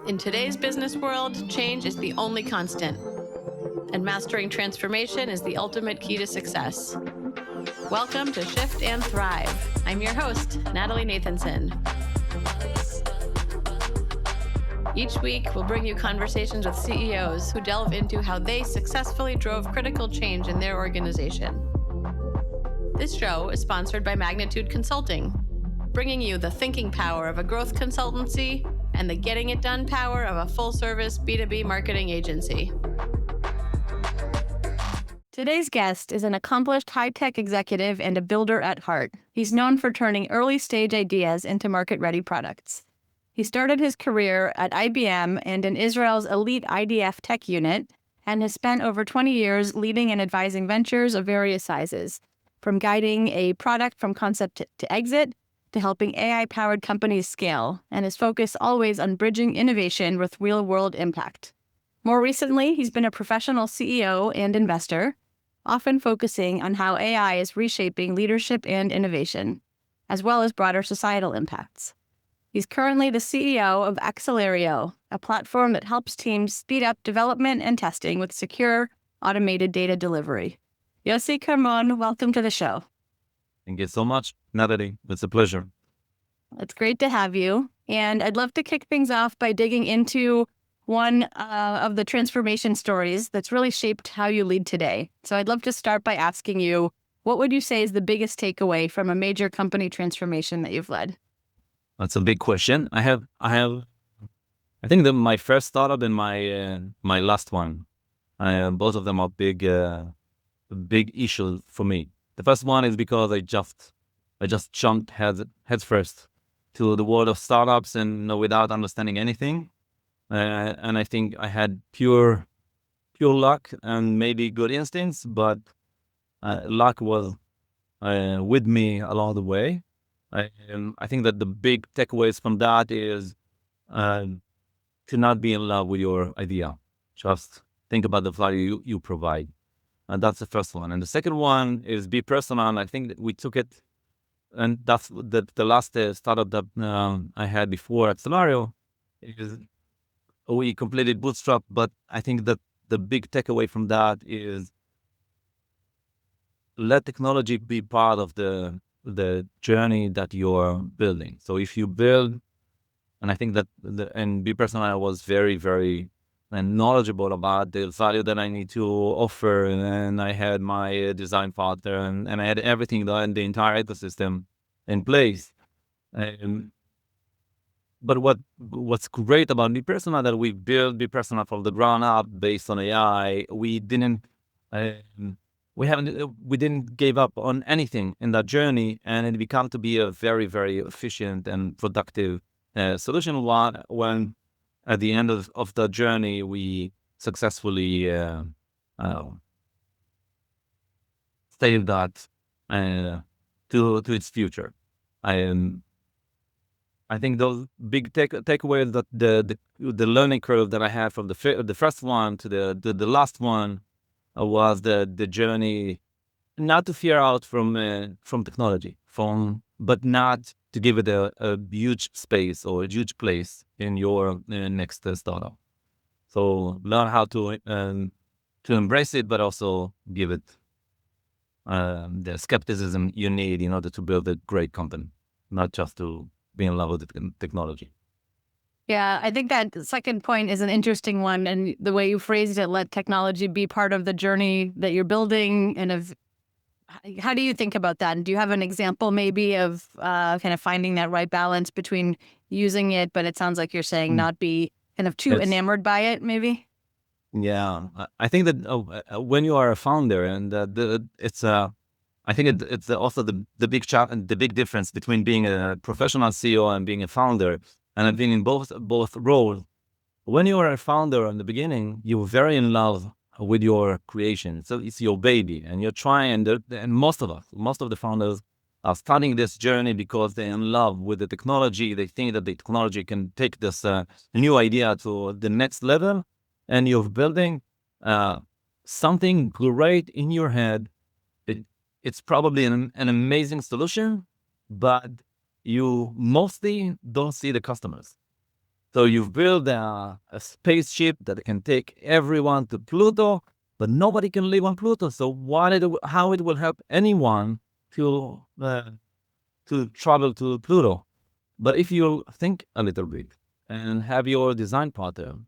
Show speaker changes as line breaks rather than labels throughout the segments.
In today's business world, change is the only constant, and mastering transformation is the ultimate key to success. Welcome to Shift and Thrive. I'm your host, Natalie Nathanson. Each week, we'll bring you conversations with CEOs who delve into how they successfully drove critical change in their organization. This show is sponsored by Magnitude Consulting, bringing you the thinking power of a growth consultancy and the getting it done power of a full-service B2B marketing agency. Today's guest is an accomplished high-tech executive and a builder at heart. He's known for turning early-stage ideas into market-ready products. He started his career at IBM and in Israel's elite IDF tech unit, and has spent over 20 years leading and advising ventures of various sizes, from guiding a product from concept to exit, to helping AI-powered companies scale, and his focus always on bridging innovation with real-world impact. More recently, he's been a professional CEO and investor, often focusing on how AI is reshaping leadership and innovation, as well as broader societal impacts. He's currently the CEO of Accelario, a platform that helps teams speed up development and testing with secure, automated data delivery. Yossi Carmon, welcome to the show.
Thank you so much, Natalie. It's a pleasure.
It's great to have you. And I'd love to kick things off by digging into one of the transformation stories that's really shaped how you lead today. So I'd love to start by asking you, what would you say is the biggest takeaway from a major company transformation that you've led?
That's a big question. I think that my first startup and my last one, both of them are big issues for me. The first one is because I just jumped heads first to the world of startups and without understanding anything. And I think I had pure luck and maybe good instincts, but luck was with me along the way. I think that the big takeaways from that is to not be in love with your idea. Just think about the value you provide. And that's the first one. And the second one is be personal. I think that we took it, and that's the last startup that I had before Accelario. Is we completed bootstrap, but I think that the big takeaway from that is let technology be part of the journey that you're building. So if you build, and I think that and be personal, I was very, very knowledgeable about the value that I need to offer. And I had my design partner and I had everything, the entire ecosystem in place. But what's great about Be Personal that we built Be Personal from the ground up based on AI. We didn't give up on anything in that journey, and it became to be a very, very efficient and productive solution. When at the end of the journey, we successfully saved that to its future. I think those big takeaways, that the learning curve that I had from the first one to the last one was the journey, not to fear out from technology, but not to give it a huge space or a huge place in your next startup. So learn how to embrace it, but also give it the skepticism you need in order to build a great company, not just to be in love with the technology.
Yeah, I think that second point is an interesting one. And the way you phrased it, let technology be part of the journey that you're building. And how do you think about that? And do you have an example maybe of kind of finding that right balance between using it, but it sounds like you're saying not be kind of too enamored by it, maybe?
Yeah, I think that when you are a founder, and I think it's also the big challenge, the big difference between being a professional CEO and being a founder. And I've been in both roles. When you are a founder in the beginning, you're very in love with your creation. So it's your baby, and you're trying. And most of the founders are starting this journey because they're in love with the technology. They think that the technology can take this new idea to the next level, and you're building something great in your head. It's probably an amazing solution, but you mostly don't see the customers. So you've built a spaceship that can take everyone to Pluto, but nobody can live on Pluto. So how it will help anyone to travel to Pluto? But if you think a little bit and have your design partner,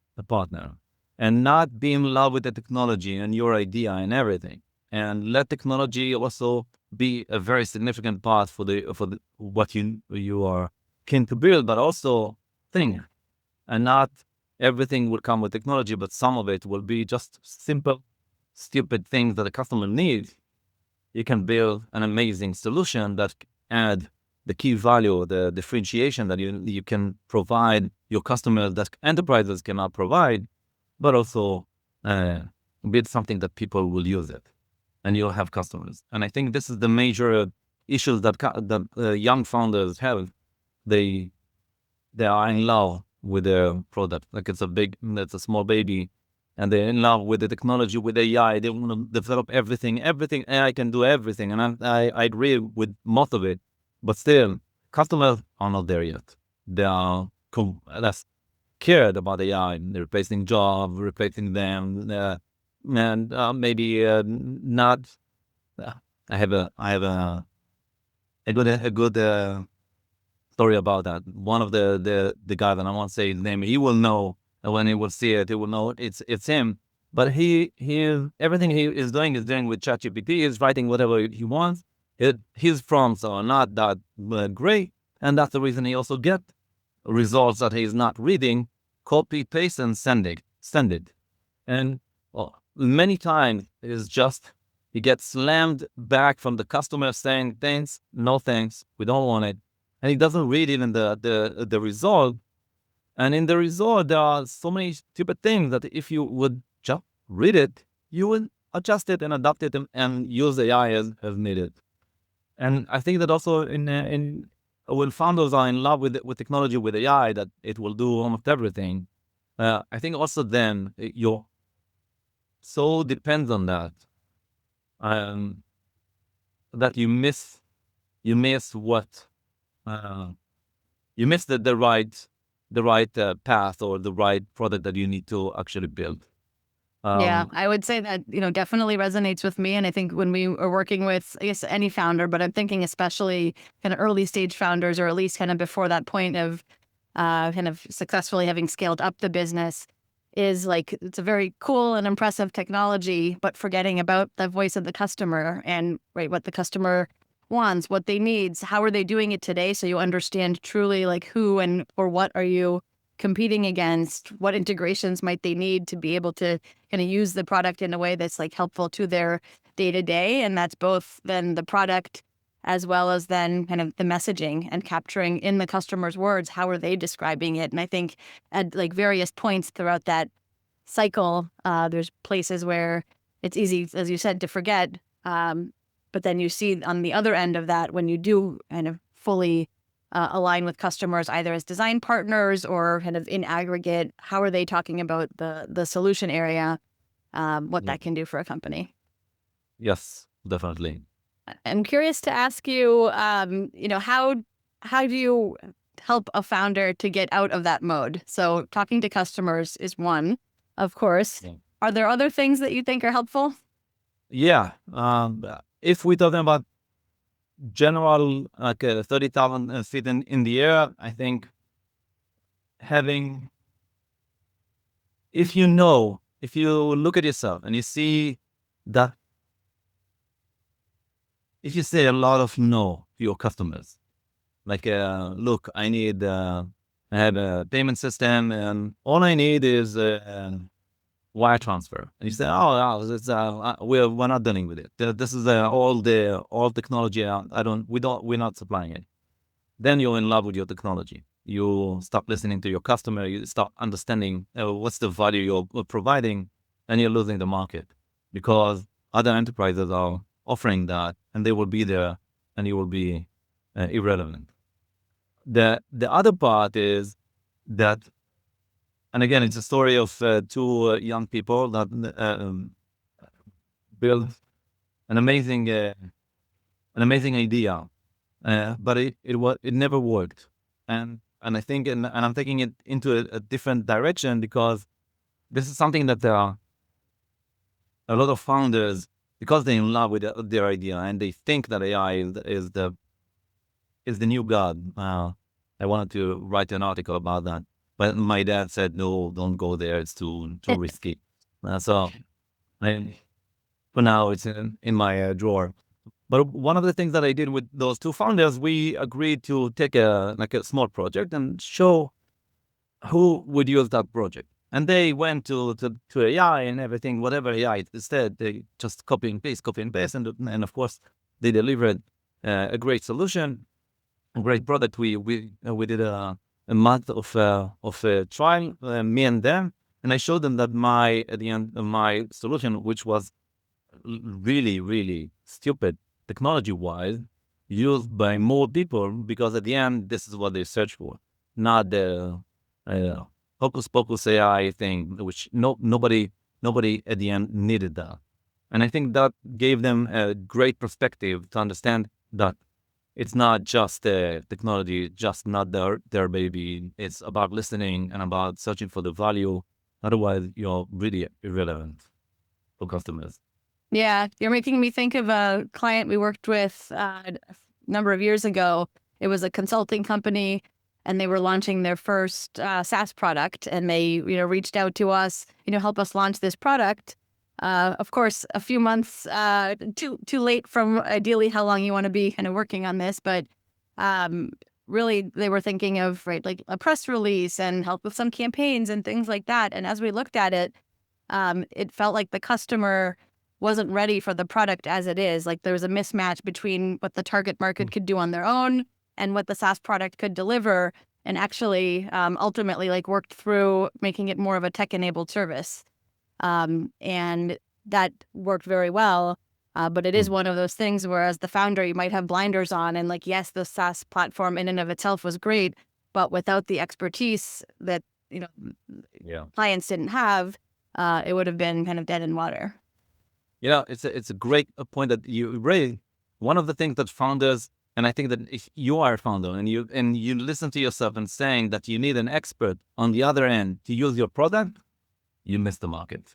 and not be in love with the technology and your idea and everything, and let technology also be a very significant part for the what you are keen to build, but also think, and not everything will come with technology, but some of it will be just simple, stupid things that the customer needs. You can build an amazing solution that add the key value, the differentiation that you can provide your customers that enterprises cannot provide, but also uh, build something that people will use it, and you'll have customers. And I think this is the major issues that young founders have. They they are in love with their product, like it's a small baby, and they're in love with the technology, with AI. They want to develop everything. Everything AI can do everything, and I agree with most of it. But still, customers are not there yet. They are less cared about AI, replacing jobs, replacing them, and maybe not. Uh, I have a good story about that. One of the guys, and I won't say his name, he will know, and when he will see it, he will know it's him. But he everything he is doing with ChatGPT. He's writing whatever he wants. His prompts are not that great, and that's the reason he also get results that he's not reading. Copy, paste, and send it. And well, many times it's just he gets slammed back from the customer saying thanks, no thanks, we don't want it, and he doesn't read even the result. And in the result, there are so many stupid things that if you would just read it, you would adjust it and adapt it and use AI as needed. And I think that also in when founders are in love with technology, with AI, that it will do almost everything. I think also then you're so depends on that, um, that you miss what uh, you miss the right path or the right product that you need to actually build.
Yeah,
Um,
I would say that, definitely resonates with me. And I think when we are working with, I guess, any founder, but I'm thinking especially kind of early stage founders, or at least kind of before that point of kind of successfully having scaled up the business, is like it's a very cool and impressive technology, but forgetting about the voice of the customer and right what the customer wants, what they needs, how are they doing it today, so you understand truly like who and or what are you competing against, what integrations might they need to be able to kind of use the product in a way that's like helpful to their day to day. And that's both then the product as well as then kind of the messaging and capturing in the customer's words, how are they describing it? And I think at like various points throughout that cycle, there's places where it's easy, as you said, to forget. But then you see on the other end of that, when you do kind of fully align with customers, either as design partners or kind of in aggregate, how are they talking about the solution area, what
yeah.
that can do for a company?
Yes, definitely.
I'm curious to ask you, how do you help a founder to get out of that mode? So talking to customers is one, of course.
Yeah.
Are there other things that you think are helpful?
Yeah. If we're talking about general, like 30,000 feet in the air, I think having, if you look at yourself and you see that, if you say a lot of no to your customers, like, look, I have a payment system and all I need is wire transfer. And you say, we're not dealing with it. This is all technology. We're not supplying it. Then you're in love with your technology. You stop listening to your customer. You start understanding what's the value you're providing, and you're losing the market because other enterprises are offering that, and they will be there, and you will be irrelevant. The other part is that, and again, it's a story of two young people that built an amazing idea, but it never worked. And and I think, and I'm taking it into a different direction, because this is something that a lot of founders, because they're in love with their idea and they think that AI is the new god. I wanted to write an article about that, but my dad said, no, don't go there. It's too risky. So I, for now, it's in my drawer. But one of the things that I did with those two founders, we agreed to take a small project and show who would use that project. And they went to AI and everything, whatever AI said, they just copy and paste, and of course they delivered a great solution, a great product. We did a month of trial, me and them, and I showed them that at the end of my solution, which was really, really stupid technology-wise, used by more people, because at the end, this is what they search for, not the hocus pocus AI thing, which nobody at the end needed that. And I think that gave them a great perspective to understand that it's not just technology, just not their baby. It's about listening and about searching for the value. Otherwise, you're really irrelevant for customers.
Yeah, you're making me think of a client we worked with a number of years ago. It was a consulting company, and they were launching their first SaaS product, and they reached out to us, help us launch this product. Of course, a few months too late from ideally how long you want to be kind of working on this, but really they were thinking of like a press release and help with some campaigns and things like that. And as we looked at it, it felt like the customer wasn't ready for the product as it is. Like there was a mismatch between what the target market could do on their own and what the SaaS product could deliver, and actually ultimately like worked through making it more of a tech-enabled service. And that worked very well. But it is one of those things where, as the founder, you might have blinders on, and like, yes, the SaaS platform in and of itself was great, but without the expertise that clients didn't have, it would have been kind of dead in water.
It's a great point that you raised. One of the things that founders, and I think that if you are a founder and you listen to yourself and saying that you need an expert on the other end to use your product, you miss the market.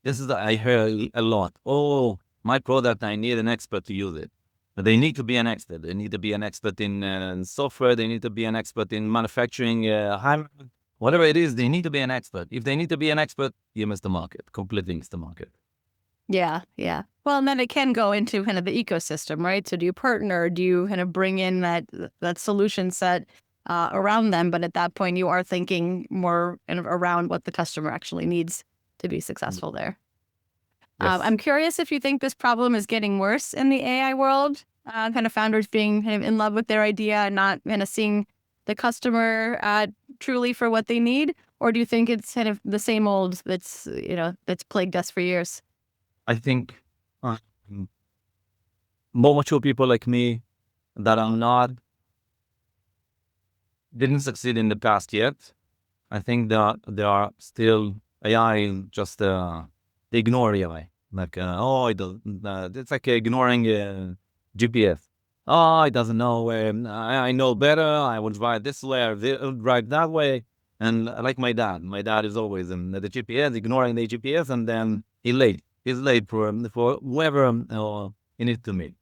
This is I hear a lot. Oh, my product, I need an expert to use it. But they need to be an expert. They need to be an expert in software. They need to be an expert in manufacturing, whatever it is. They need to be an expert. If they need to be an expert, you miss the market. Completely miss the market.
Yeah. Well, and then it can go into kind of the ecosystem, right? So do you partner? Do you kind of bring in that solution set around them? But at that point, you are thinking more kind of around what the customer actually needs to be successful there.
Yes.
I'm curious if you think this problem is getting worse in the AI world, kind of founders being kind of in love with their idea and not kind of seeing the customer truly for what they need, or do you think it's kind of the same old that's plagued us for years?
I think more mature people like me that didn't succeed in the past yet. I think that there are still AI, just they ignore AI. Like, it's like ignoring GPS. Oh, it doesn't know. I know better. I would drive this way, or drive that way. And like my dad is always in the GPS, ignoring the GPS, and then he's late. He's late for whoever he needs to meet.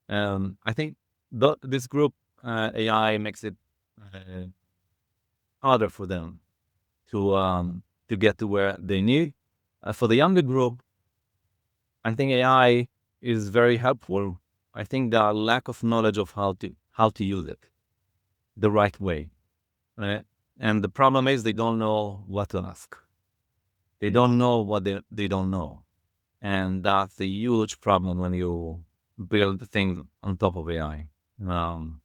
I think this group AI makes it harder for them to get to where they need. For the younger group, I think AI is very helpful. I think the lack of knowledge of how to use it the right way, and the problem is they don't know what to ask. They don't know what they don't know, and that's a huge problem when you build things on top of AI,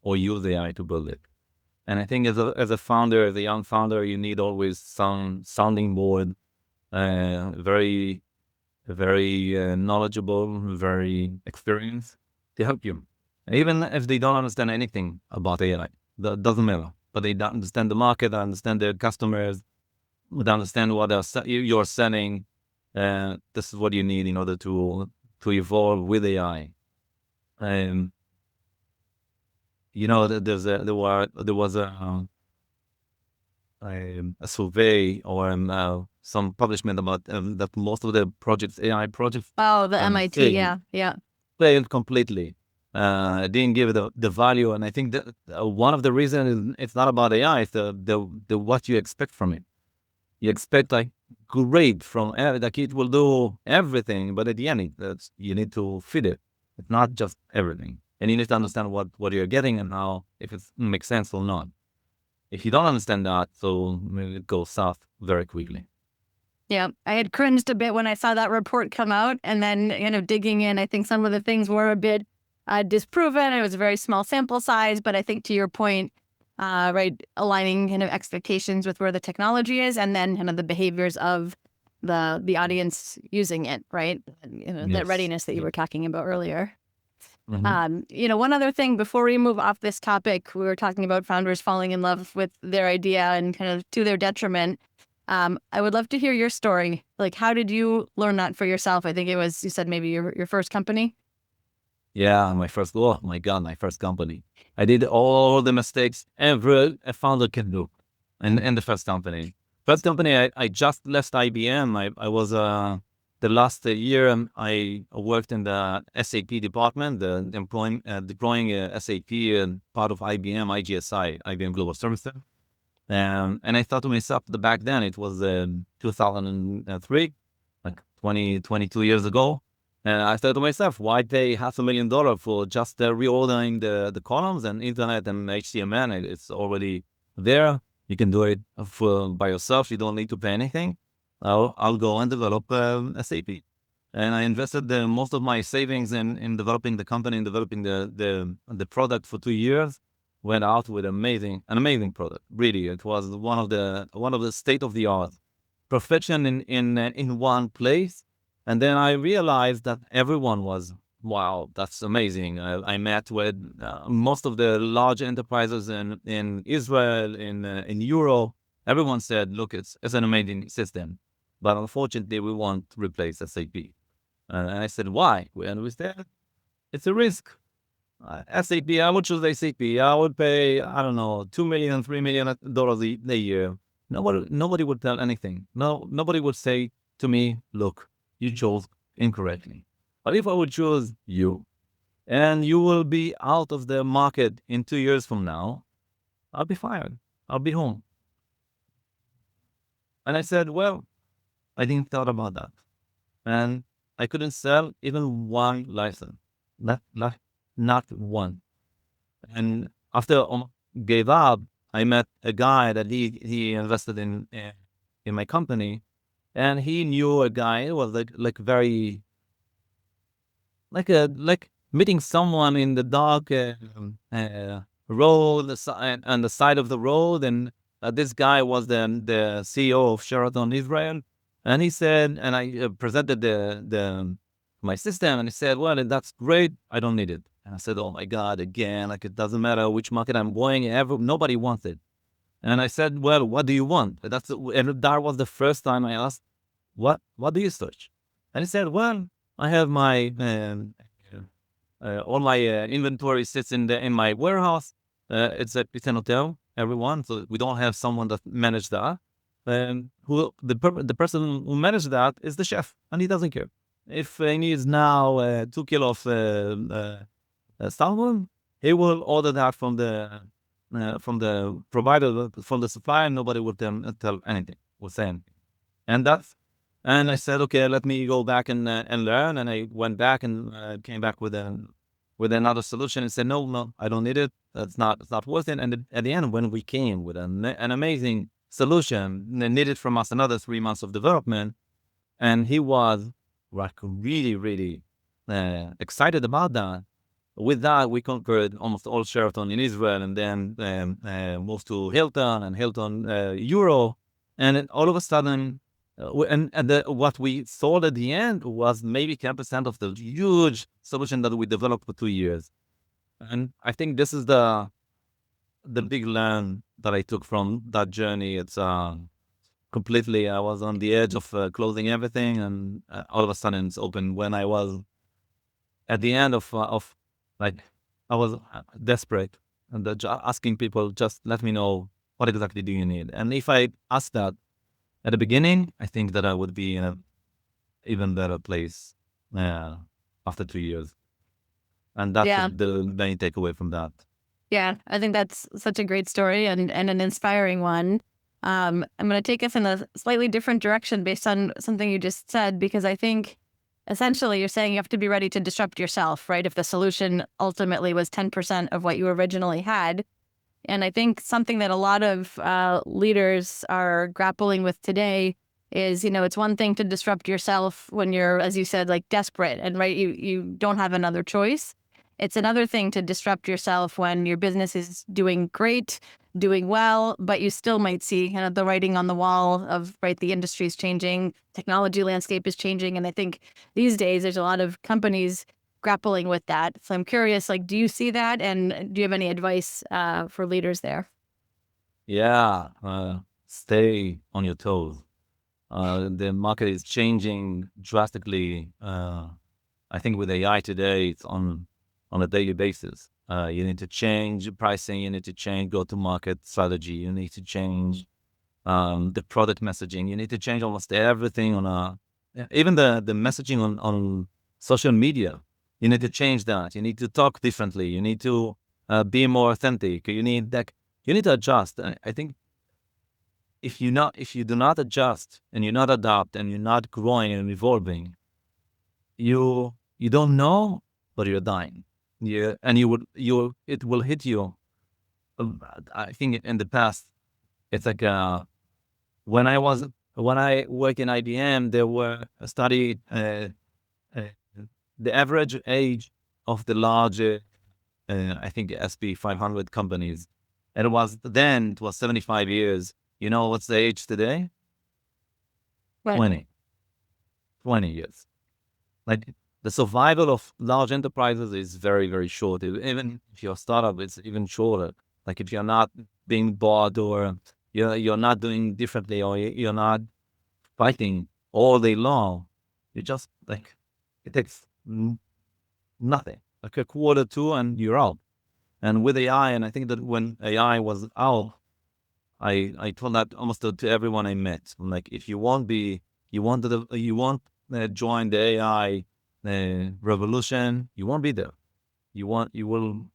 or use AI to build it. And I think as a founder, as a young founder, you need always some sounding board, very knowledgeable, very experienced to help you. Even if they don't understand anything about AI, that doesn't matter. But they don't understand the market, they understand their customers, they understand what you're selling. This is what you need in order to evolve with AI. There was a a survey or some publishment about that most of the projects, AI projects,
Oh, the MIT.
failed,
Yeah. Yeah.
failed completely. Didn't give the value, and I think that one of the reasons is it's not about AI. It's the what you expect from it. You expect like great from like it will do everything, but at the end, you need to feed it. It's not just everything, and you need to understand what you're getting and how if it makes sense or not. If you don't understand that, so it goes south very quickly.
Yeah, I had cringed a bit when I saw that report come out, and then digging in, I think some of the things were a bit disproven. It was a very small sample size, but I think to your point, right, aligning kind of expectations with where the technology is, and then kind of the behaviors of the audience using it, right? That
Yes.
readiness that you were talking about earlier.
Mhm.
One other thing before we move off this topic, we were talking about founders falling in love with their idea and kind of to their detriment. I would love to hear your story. Like, how did you learn that for yourself? I think it was, you said maybe your first company.
Yeah, oh my God, my first company. I did all the mistakes ever a founder can do in the first company. First company, I just left IBM. I was the last year I worked in the SAP department, the deploying SAP and part of IBM, IGSI, IBM Global Services. And I thought to myself, back then it was 2003, like 22 years ago. And I thought to myself, why pay $500,000 for just reordering the columns and internet and HTML? It's already there. You can do it by yourself. You don't need to pay anything. I'll go and develop SAP. And I invested most of my savings in developing the company and developing the product for 2 years. Went out with an amazing product. Really, it was one of the state of the art perfection in one place. And then I realized that everyone was, wow, that's amazing. I met with most of the large enterprises in Israel, in Europe. Everyone said, look, it's an amazing system, but unfortunately, we won't replace SAP. And I said, why? And we said, it's a risk. SAP, I would choose SAP. I would pay, I don't know, 2 million, $3 million a year. Nobody would tell anything. No, nobody would say to me, look, you chose incorrectly. But if I would choose you and you will be out of the market in 2 years from now, I'll be fired. I'll be home. And I said, well, I didn't thought about that. And I couldn't sell even one license. Not one. And after gave up, I met a guy that he invested in my company, and he knew a guy who was like very like meeting someone in the dark road on the side of the road, and this guy was the CEO of Sheraton Israel, and he said, and I presented the my system, and he said, well, that's great, I don't need it. And I said, oh my God, again, like it doesn't matter which market I'm going, nobody wants it. And I said, well, what do you want? And that was the first time I asked, what do you search? And he said, well, I have my all my inventory sits in my warehouse. It's an hotel, everyone. So we don't have someone that manage that. Who the person who managed that is the chef, and he doesn't care if he needs now 2 kilo of salmon. He will order that from the provider, from the supplier. Nobody would tell anything, would say anything. And that's, and I said, okay, let me go back and learn. And I went back and came back with another solution and said, no, I don't need it. It's not worth it. And at the end, when we came with an amazing solution, needed from us another 3 months of development, and he was like really, really excited about that. With that, we conquered almost all Sheraton in Israel, and then moved to Hilton and Hilton Euro. And then all of a sudden, what we sold at the end was maybe 10% of the huge solution that we developed for 2 years. And I think this is the big learn that I took from that journey. It's completely, I was on the edge of closing everything, and all of a sudden it's open when I was at the end of like, I was desperate and asking people, just let me know what exactly do you need? And if I ask that at the beginning, I think that I would be in a even better place uh, after 2 years. And that's
Yeah.
the main takeaway from that.
Yeah, I think that's such a great story and an inspiring one. I'm going to take us in a slightly different direction based on something you just said, because I think essentially you're saying you have to be ready to disrupt yourself, right? If the solution ultimately was 10% of what you originally had. And I think something that a lot of leaders are grappling with today is, it's one thing to disrupt yourself when you're, as you said, like desperate and right, you don't have another choice. It's another thing to disrupt yourself when your business is doing great, doing well, but you still might see kind of the writing on the wall of, right, the industry is changing, technology landscape is changing. And I think these days there's a lot of companies grappling with that. So I'm curious, like, do you see that? And do you have any advice for leaders there?
Yeah, stay on your toes. The market is changing drastically. I think with AI today, it's on a daily basis. You need to change pricing. You need to change go-to-market strategy. You need to change the product messaging. You need to change almost everything on even the messaging on social media. You need to change that. You need to talk differently. You need to be more authentic. You need to adjust. I think if you do not adjust and you're not adapt and you're not growing and evolving, you don't know, but you're dying. And it will hit you. I think in the past, it's like when I was when I worked in IBM, there were a study. Uh, the average age of the large, I think SP 500 companies, and it was 75 years. You know what's the age today?
Right.
20, 20 years. Like the survival of large enterprises is very, very short. Even if you're a startup, it's even shorter. Like if you're not being bought or you're not doing differently or you're not fighting all day long, you just like it takes nothing, like a quarter two, and you're out. And with AI, and I think that when AI was out, I told that almost to everyone I met. I'm like, if you won't join the AI revolution, you won't be there. You want, you will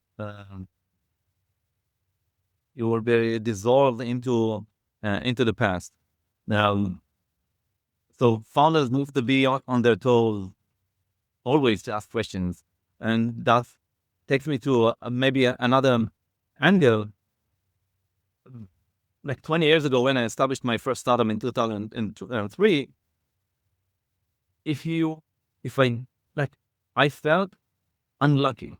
be dissolved into the past. Now, so founders need to be on their toes, always to ask questions, and that takes me to maybe another angle. Like 20 years ago, when I established my first startup in 2003, if you, if I, like, I felt unlucky.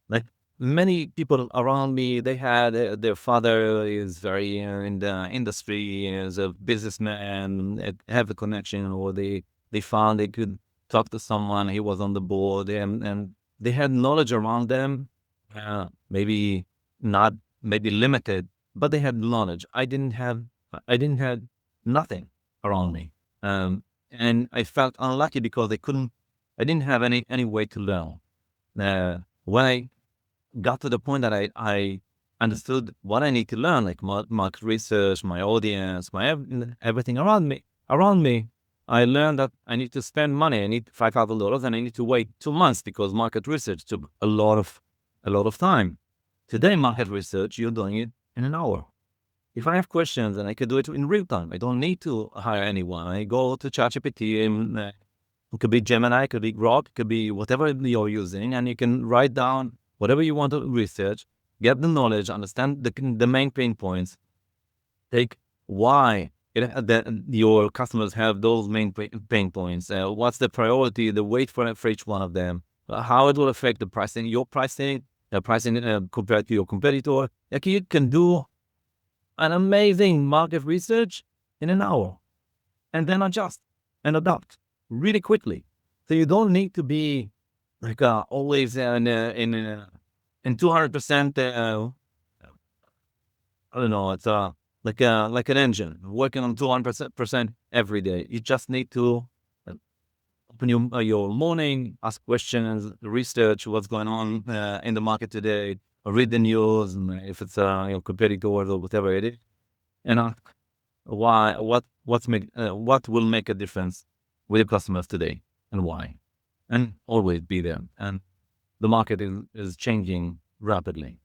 Like many people around me, they had their father is very in the industry, is a businessman, have a connection, or they found they could talk to someone. He was on the board, and they had knowledge around them. Maybe not, maybe limited, but they had knowledge. I didn't have nothing around me, and I felt unlucky because I didn't have any way to learn. When I got to the point that I understood what I need to learn, like market research, my audience, everything around me. I learned that I need to spend money. I need $5,000, and I need to wait 2 months because market research took a lot of time. Today, market research, you're doing it in an hour. If I have questions, and I can do it in real time. I don't need to hire anyone. I go to ChatGPT, and it could be Gemini, it could be Grok, it could be whatever you're using, and you can write down whatever you want to research, get the knowledge, understand the main pain points, take why your customers have those main pain points, what's the priority, the weight for each one of them, how it will affect the pricing, your pricing, compared to your competitor. Like you can do an amazing market research in an hour and then adjust and adapt really quickly. So you don't need to be like always in 200%. I don't know. It's like an engine working on 200% every day. You just need to uh, open your morning, ask questions, research what's going on in the market today, or read the news, and if it's your competitor or whatever it is, and ask what will make a difference with your customers today and why, and always be there. And the market is changing rapidly.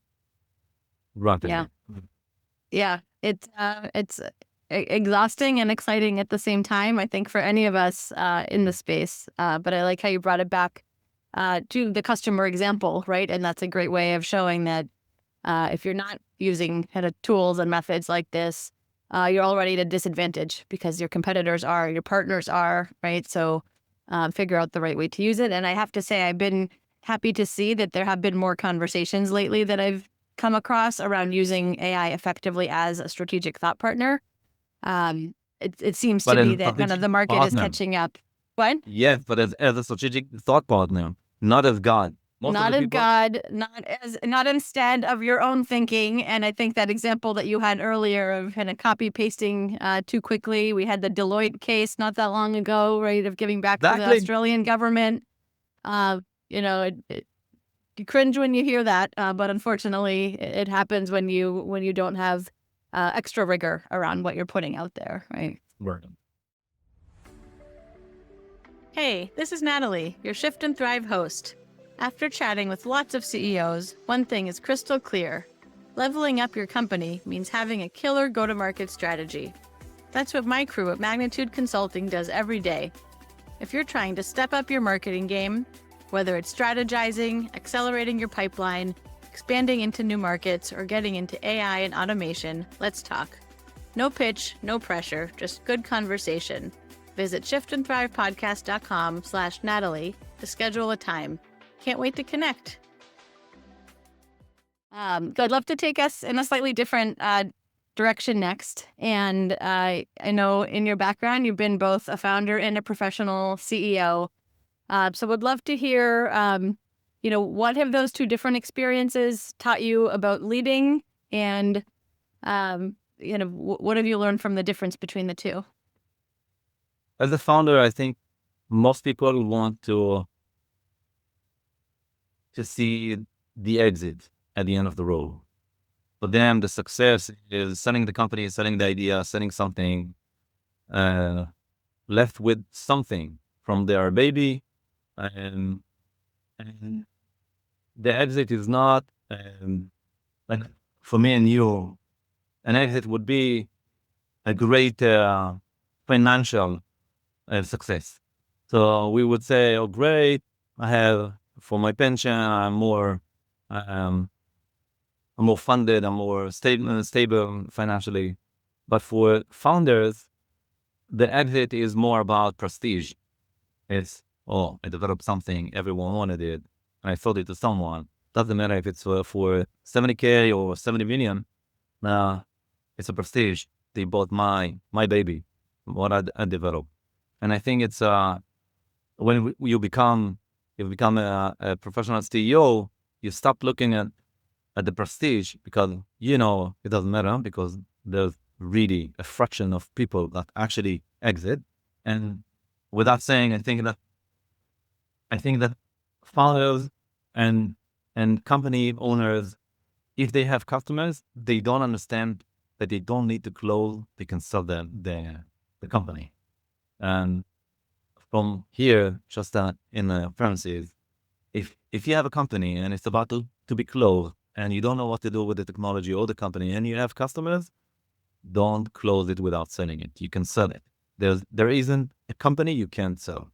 Yeah.
Rapidly.
Yeah, it's exhausting and exciting at the same time, I think, for any of us in the space. But I like how you brought it back to the customer example, right? And that's a great way of showing that if you're not using kind of tools and methods like this, you're already at a disadvantage because your competitors are, your partners are, right? So figure out the right way to use it. And I have to say, I've been happy to see that there have been more conversations lately that I've come across around using AI effectively as a strategic thought partner. It seems to
But
be
as a
that kind of
strategic
the market is
partner,
catching up. What?
yes, but as a strategic thought partner, not as God. Most of
Not
the
of
people,
God, not instead of your own thinking. And I think that example that you had earlier of kind of copy pasting too quickly. We had the Deloitte case not that long ago, right, of giving back to the
exactly.
Australian government. You cringe when you hear that, but unfortunately, it happens when you don't have extra rigor around what you're putting out there, right?
Right.
Hey, this is Natalie, your Shift and Thrive host. After chatting with lots of CEOs, one thing is crystal clear. Leveling up your company means having a killer go-to-market strategy. That's what my crew at Magnitude Consulting does every day. If you're trying to step up your marketing game, whether it's strategizing, accelerating your pipeline, expanding into new markets, or getting into AI and automation, let's talk. No pitch, no pressure, just good conversation. Visit shiftandthrivepodcast.com/Natalie to schedule a time. Can't wait to connect. I'd love to take us in a slightly different direction next. And I know in your background, you've been both a founder and a professional CEO. So would love to hear, what have those two different experiences taught you about leading, and, what have you learned from the difference between the two?
As a founder, I think most people want to see the exit at the end of the road. For them, the success is selling the company, selling the idea, selling something, left with something from their baby, and and the exit is not like for me and you. An exit would be a great financial success. So we would say, "Oh, great! I have for my pension. I'm more funded. I'm more stable financially." But for founders, the exit is more about prestige. It's, oh, I developed something, everyone wanted it, and I sold it to someone. Doesn't matter if it's for 70K or 70 million. It's a prestige. They bought my baby, what I developed. And I think it's when you become a professional CEO, you stop looking at the prestige, because it doesn't matter, because there's really a fraction of people that actually exit. And without saying, I think that founders and company owners, if they have customers, they don't understand that they don't need to close; they can sell the company. And from here, just in the premises, if you have a company and it's about to be closed, and you don't know what to do with the technology or the company, and you have customers, don't close it without selling it. You can sell it. There isn't a company you can't sell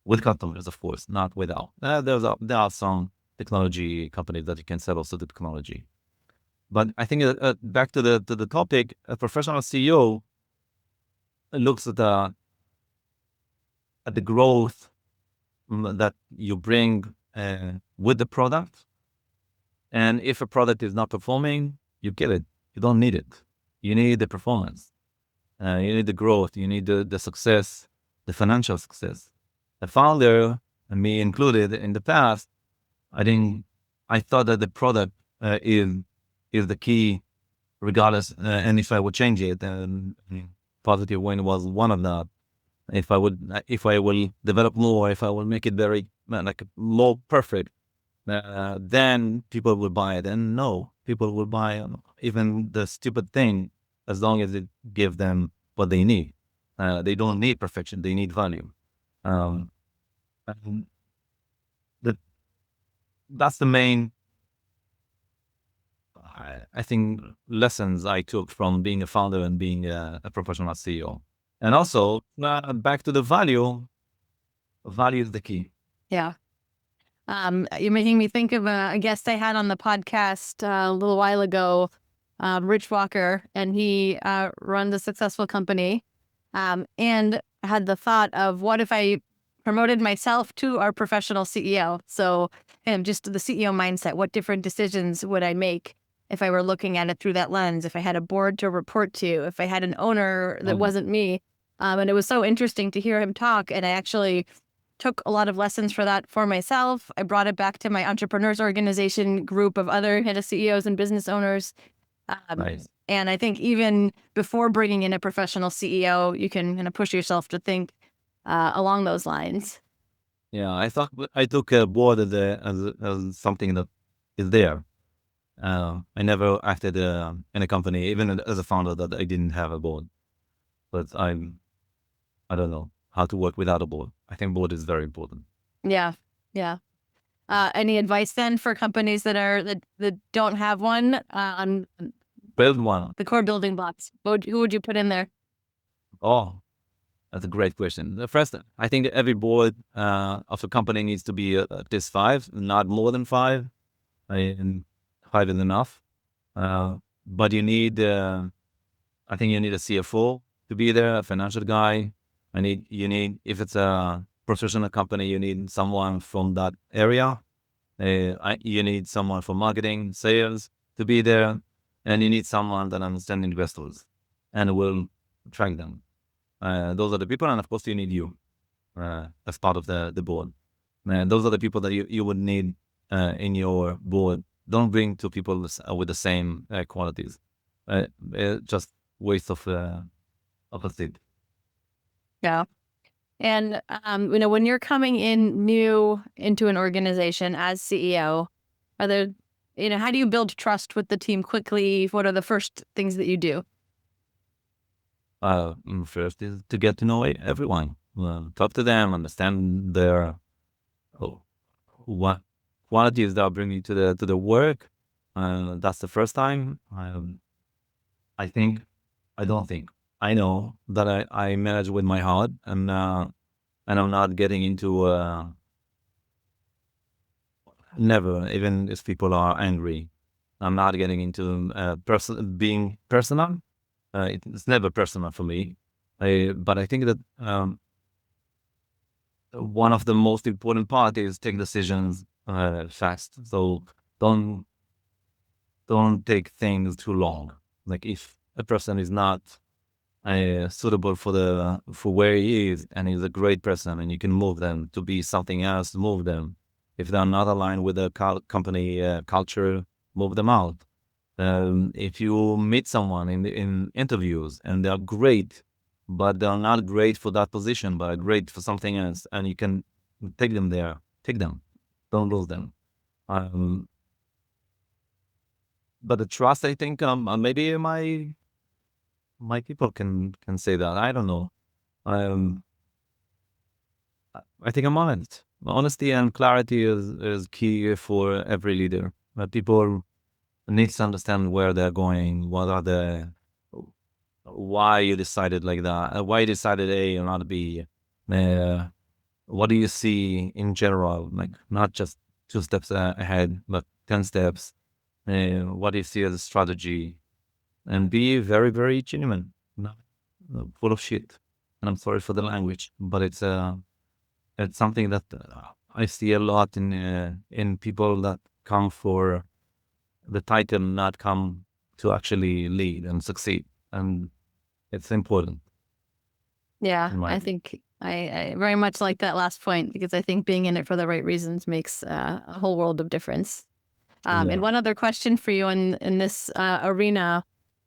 with customers, of course, not without. There are some technology companies that you can sell also the technology. But I think back to the topic, a professional CEO looks at the growth that you bring with the product. And if a product is not performing, you kill it. You don't need it. You need the performance. You need the growth. You need the success, the financial success. The founder, and me included in the past, I thought that the product is the key, regardless. And if I would change it, and positive win was one of that. If I will develop more, if I will make it very more perfect, then people will buy it. And no, people will buy even the stupid thing as long as it gives them what they need. They don't need perfection; they need value. Um, and that that's the main, I think, lessons I took from being a founder and being a professional CEO. And also, back to the value. Value is the key.
Yeah. You're making me think of a guest I had on the podcast a little while ago, Rich Walker, and he runs a successful company, and had the thought of what if I promoted myself to our professional CEO? So, just the CEO mindset. What different decisions would I make if I were looking at it through that lens? If I had a board to report to, if I had an owner that wasn't me, and it was so interesting to hear him talk. And I actually took a lot of lessons for that for myself. I brought it back to my entrepreneurs organization group of other head of CEOs and business owners.
Nice.
And I think even before bringing in a professional CEO, you can kind of push yourself to think along those lines.
Yeah, I took a board as something that is there. I never acted in a company, even as a founder, that I didn't have a board. But I don't know how to work without a board. I think board is very important.
Yeah, yeah. Any advice then for companies that don't have one on
Build one.
the core building blocks? Who would you put in there?
Oh, that's a great question. The first, I think that every board of a company needs to be at least five, not more than five. And five is enough. But you need, I think you need a CFO to be there, a financial guy. You need, if it's a professional company, you need someone from that area. You need someone for marketing, sales to be there, and you need someone that understands investors and will track them. Those are the people, and of course, you need you as part of the board. Those are the people that you would need in your board. Don't bring two people with the same qualities. Just waste of a seat.
Yeah. And when you're coming in new into an organization as CEO, are there, how do you build trust with the team quickly? What are the first things that you do?
First is to get to know everyone. Talk to them, understand their what qualities they are bringing to the work. That's the first time. I think, I don't think, I know that I manage with my heart, and I'm not getting into never, even if people are angry, I'm not getting into being personal. It's never personal for me. But I think that one of the most important part is take decisions fast. So don't take things too long. Like if a person is not suitable for where he is, and he's a great person, and you can move them to be something else, move them. If they're not aligned with the company culture, move them out. If you meet someone in interviews and they're great, but they're not great for that position, but are great for something else, and you can take them there, take them. Don't lose them. But the trust, I think, maybe my people can say that. I don't know. Um, I think I'm honest. Honesty and clarity is key for every leader. People need to understand where they're going, why you decided like that, why you decided A and not B. What do you see in general, like not just 2 steps ahead, but 10 steps. What do you see as a strategy? And be very, very genuine, not full of shit. And I'm sorry for the language, but it's something that I see a lot in people that come for the title, not come to actually lead and succeed. And it's important.
Yeah, I think I very much like that last point, because I think being in it for the right reasons makes a whole world of difference. And one other question for you in this arena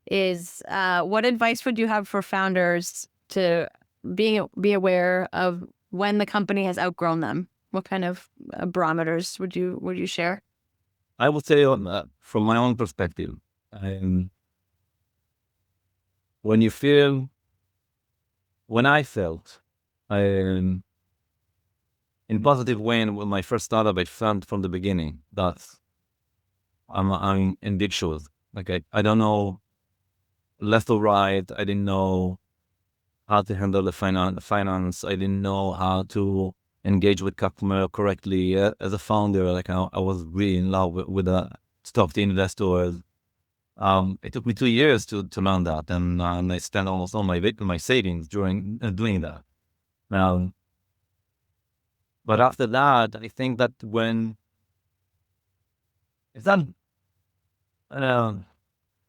is, what advice would you have for founders to be aware of when the company has outgrown them? What kind of barometers would you share?
I would say, from my own perspective, when you feel, when I felt, um, in positive way, and with my first startup, I felt from the beginning that I'm in big shoes. Like I don't know left or right. I didn't know how to handle the finance. I didn't know how to engage with customer correctly. As a founder, like I was really in love with the stock investors. It took me 2 years to learn that, and I spent almost all my savings during doing that. Now, but after that, I think that when it's not, uh,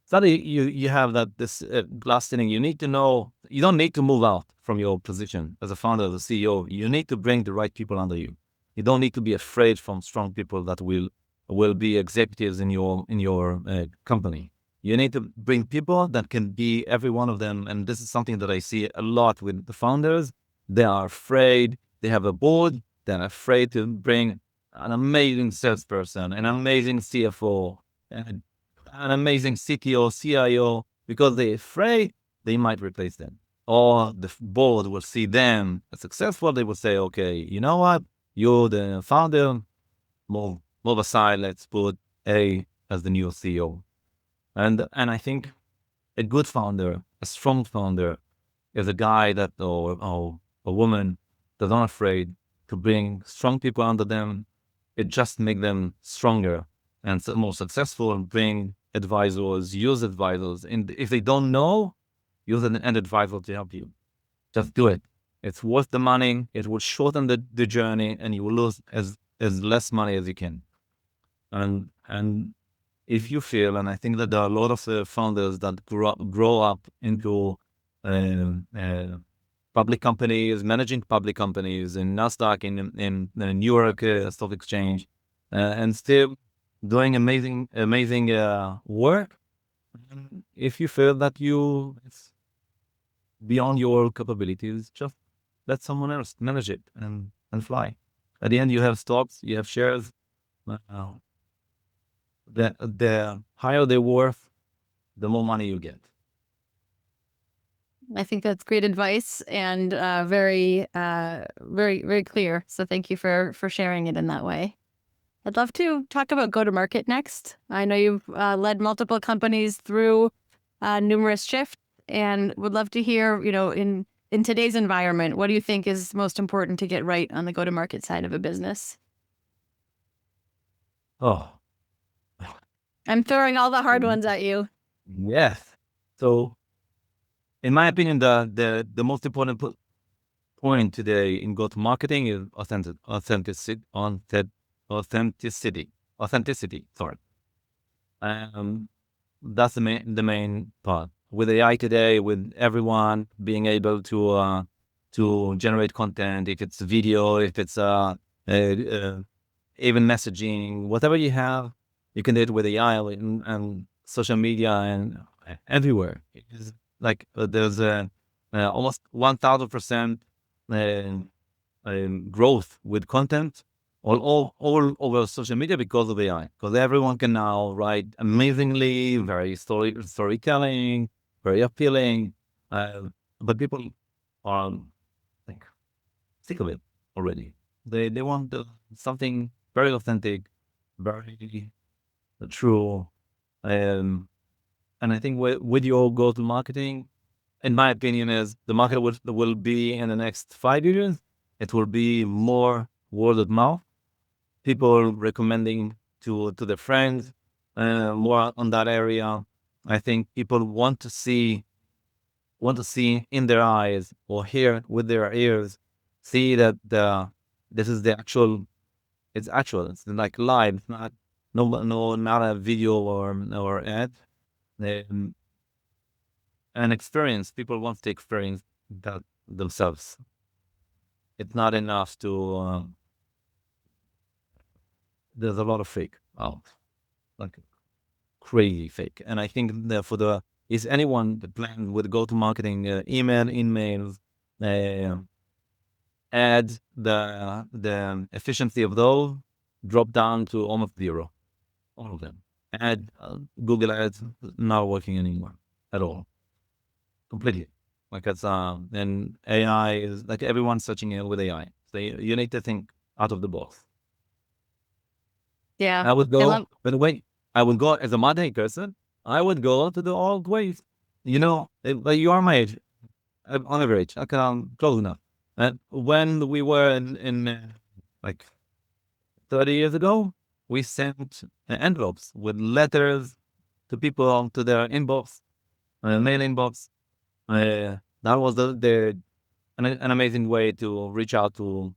it's not you have that this glass ceiling. You need to know you don't need to move out from your position as a founder, as a CEO. You need to bring the right people under you. You don't need to be afraid from strong people that will be executives in your company. You need to bring people that can be every one of them. And this is something that I see a lot with the founders. They are afraid. They have a board. They're afraid to bring an amazing salesperson, an amazing CFO, and an amazing CTO, CIO, because they're afraid they might replace them. Or the board will see them as successful. They will say, okay, you know what? You're the founder, move aside. Let's put A as the new CEO. And I think a good founder, a strong founder, is a guy that or a woman that's not afraid to bring strong people under them. It just make them stronger and more successful, and bring advisors, use advisors. And if they don't know, use an advisor to help you. Just do it. It's worth the money. It will shorten the journey, and you will lose as less money as you can. And if you feel, and I think that there are a lot of founders that grow up into uh, uh, public companies, managing public companies in Nasdaq, in the New York Stock Exchange, and still doing amazing work. And if you feel that it's beyond your capabilities, just let someone else manage it and fly. At the end, you have stocks, you have shares. Uh, the higher they're worth, the more money you get.
I think that's great advice and very clear. So thank you for sharing it in that way. I'd love to talk about go-to-market next. I know you've led multiple companies through numerous shifts, and would love to hear, in today's environment, what do you think is most important to get right on the go-to-market side of a business?
Oh,
I'm throwing all the hard ones at you.
yes. So, in my opinion, the most important point today in go-to-marketing is authenticity. Sorry. Um, that's the main part. With AI today, with everyone being able to generate content, if it's video, if it's even messaging, whatever you have, you can do it with AI and social media and everywhere. It is like there's a almost 1,000% growth with content all over social media because of AI. Because everyone can now write amazingly, very storytelling, very appealing, uh, but people are like sick of it already. They want something very authentic, very true. Um, and I think with your go-to marketing, in my opinion, is the market will be in the next 5 years. It will be more word of mouth, people recommending to their friends, more on that area. I think people want to see in their eyes or hear with their ears, see that this is the actual. It's actual. It's like live. It's not no not a video or ad. Um, an experience. People want to experience that themselves. It's not enough to. There's a lot of fake out, like crazy fake. And I think that for the is anyone that plan with go to marketing, emails, uh, ads, the efficiency of those drop down to almost zero. All of them. Google ads not working anymore at all. completely. Like it's and AI is like everyone's searching it with AI. So you need to think out of the box.
Yeah.
I would
I
go,
love,
by the way, I would go as a modern person. I would go to the old ways. Like you are my age, on average, okay, close enough. And when we were in like 30 years ago, we sent envelopes with letters to people to their inbox, mail inbox. That was an amazing way to reach out to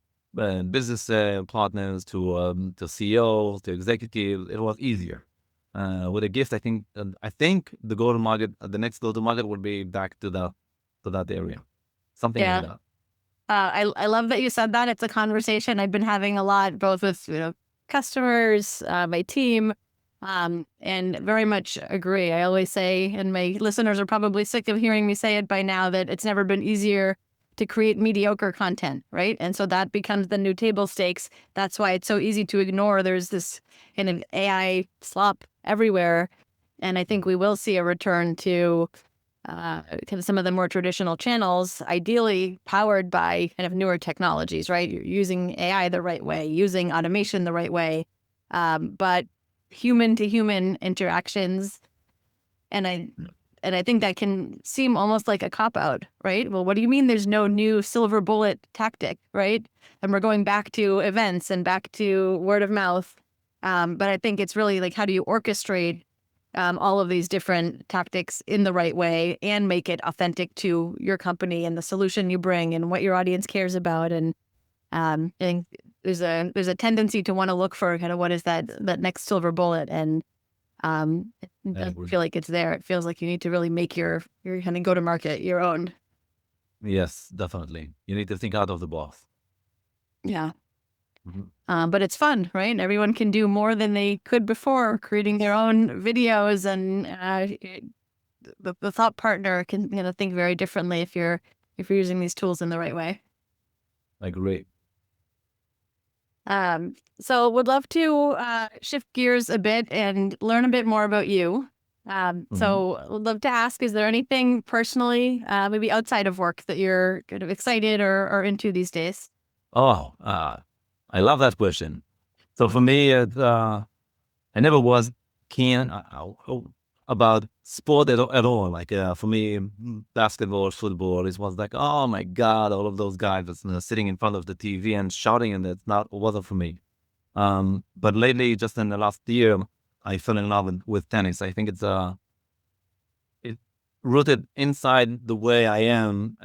business partners, to CEOs, to executives. It was easier. With a gift, I think the go to market, the next go to market would be back to that area, something like
yeah.
that.
I love that you said that. It's a conversation I've been having a lot, both with customers, my team, and very much agree. I always say, and my listeners are probably sick of hearing me say it by now, that it's never been easier to create mediocre content, right? And so that becomes the new table stakes. That's why it's so easy to ignore. There's this kind of AI slop everywhere, and I think we will see a return to kind of some of the more traditional channels, ideally powered by kind of newer technologies, right? You're using AI the right way, using automation the right way, but human to human interactions. And I think that can seem almost like a cop out, right? Well, what do you mean there's no new silver bullet tactic, right? And we're going back to events and back to word of mouth. But I think it's really like, how do you orchestrate all of these different tactics in the right way and make it authentic to your company and the solution you bring and what your audience cares about? And I think there's a tendency to want to look for kind of what is that next silver bullet, and it
I
doesn't
agree.
feel like it's there. It feels like you need to really make your kind of go to market your own.
Yes, definitely. You need to think out of the box.
Yeah.
Mhm.
But it's fun, right? Everyone can do more than they could before, creating their own videos, and the thought partner can think very differently if you're using these tools in the right way.
I agree.
So would love to shift gears a bit and learn a bit more about you.
Mhm.
So would love to ask, is there anything personally, maybe outside of work, that you're kind of excited or into these days?
Oh, I love that question. So for me, I never was keen about sport at all. Like for me, basketball, football, it was like, oh my god, all of those guys that's, sitting in front of the TV and shouting, and it's not wasn't for me. But lately, just in the last year, I fell in love with tennis. I think it rooted inside the way I am.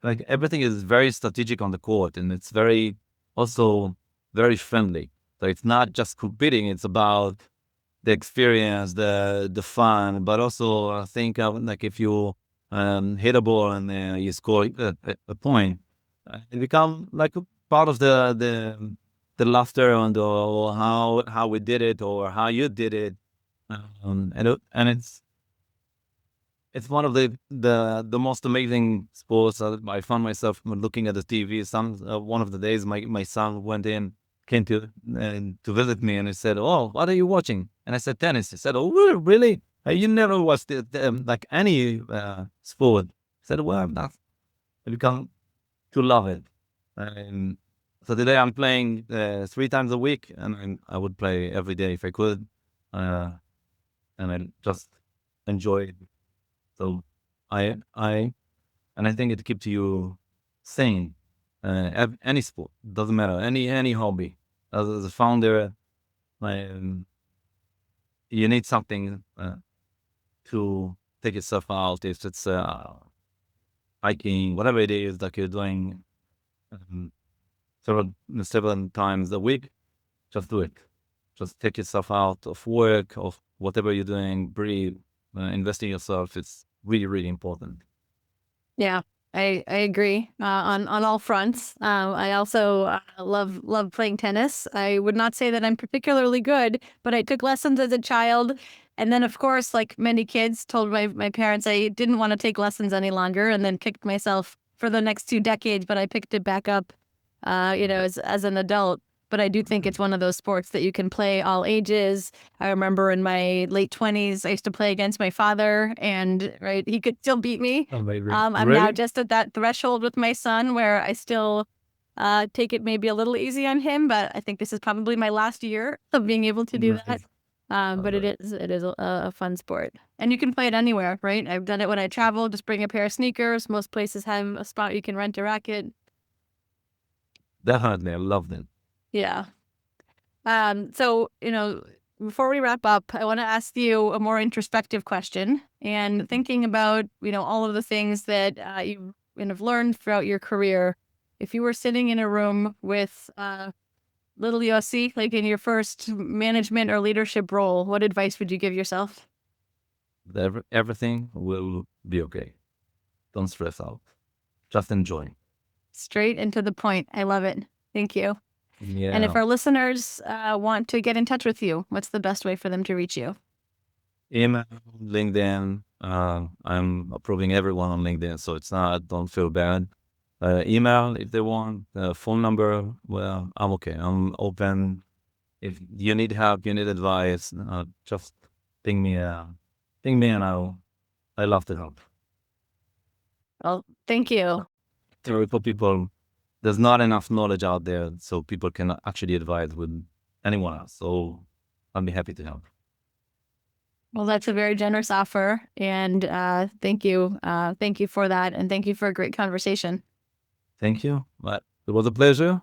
Like everything is very strategic on the court, and it's very also very friendly. So it's not just competing; it's about the experience, the fun, but also I think like if you hit a ball and you score a point, it become like a part of the laughter and or how we did it or how you did it, and it's one of the most amazing sports. I found myself looking at the TV. One of the days, my son came to visit me, and he said, "Oh, what are you watching?" And I said, "Tennis." He said, "Oh, really? You never watched like any sport?" I said, "Well, I'm not. I become to love it." And so today I'm playing 3 times a week, and I would play every day if I could, uh, and I just enjoy it. So I and I think it keeps you sane. Any sport doesn't matter. Any hobby. As a founder, um, you need something to take yourself out. If it's hiking, whatever it is that you're doing, um, several times a week, just do it. Just take yourself out of work, of whatever you're doing. Breathe, invest in yourself. It's really really important.
Yeah, I agree on all fronts. I also love playing tennis. I would not say that I'm particularly good, but I took lessons as a child, and then of course, like many kids, told my parents I didn't want to take lessons any longer, and then kicked myself for the next 2 decades. But I picked it back up, as an adult. but I do think it's one of those sports that you can play all ages. I remember in my late 20s, I used to play against my father, and he could still beat me.
Amazing.
I'm now
Really?
just at that threshold with my son where I still take it maybe a little easy on him, but I think this is probably my last year of being able to do that. But it is a fun sport, and you can play it anywhere, right? I've done it when I travel. Just bring a pair of sneakers. Most places have a spot you can rent a racket.
Definitely, I love them.
Yeah. So, before we wrap up, I want to ask you a more introspective question. And thinking about, all of the things that you've learned throughout your career, if you were sitting in a room with little Yossi, like in your first management or leadership role, what advice would you give yourself?
Everything will be okay. Don't stress out. Just enjoy.
Straight and to the point. I love it. Thank you.
Yeah.
And if our listeners want to get in touch with you, what's the best way for them to reach you?
Email, LinkedIn. I'm approving everyone on LinkedIn, so don't feel bad. Email if they want. Phone number. Well, I'm okay. I'm open. If you need help, you need advice, just ping me. And I love to help.
Well, thank you.
For people, there's not enough knowledge out there, so people can actually advise with anyone else. So I'll be happy to help.
Well, that's a very generous offer, and thank you. Thank you for that, and thank you for a great conversation.
Thank you. But it was a pleasure.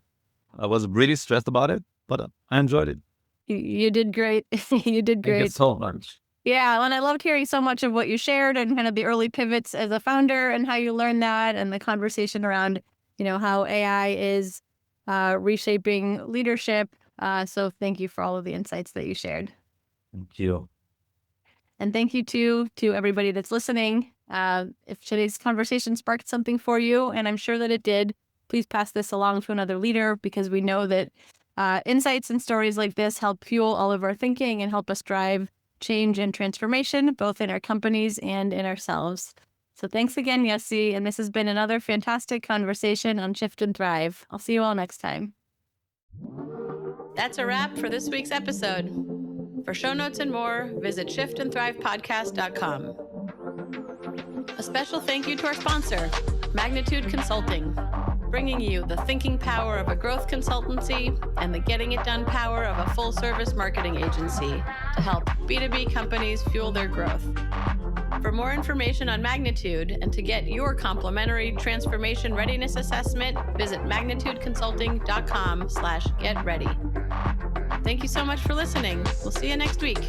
I was really stressed about it, but I enjoyed it.
You did great. You did great.
Thank you so much.
Yeah, and I loved hearing so much of what you shared and kind of the early pivots as a founder and how you learned that, and the conversation around, how AI is reshaping leadership. So thank you for all of the insights that you shared.
Thank you.
And thank you to everybody that's listening. If today's conversation sparked something for you, and I'm sure that it did, please pass this along to another leader, because we know that insights and stories like this help fuel all of our thinking and help us drive change and transformation, both in our companies and in ourselves. So thanks again, Yossi, and this has been another fantastic conversation on Shift and Thrive. I'll see you all next time. That's a wrap for this week's episode. For show notes and more, visit shiftandthrivepodcast.com. A special thank you to our sponsor, Magnitude Consulting, bringing you the thinking power of a growth consultancy and the getting it done power of a full-service marketing agency to help B2B companies fuel their growth. For more information on Magnitude and to get your complimentary transformation readiness assessment, visit magnitudeconsulting.com/getready. Thank you so much for listening. We'll see you next week.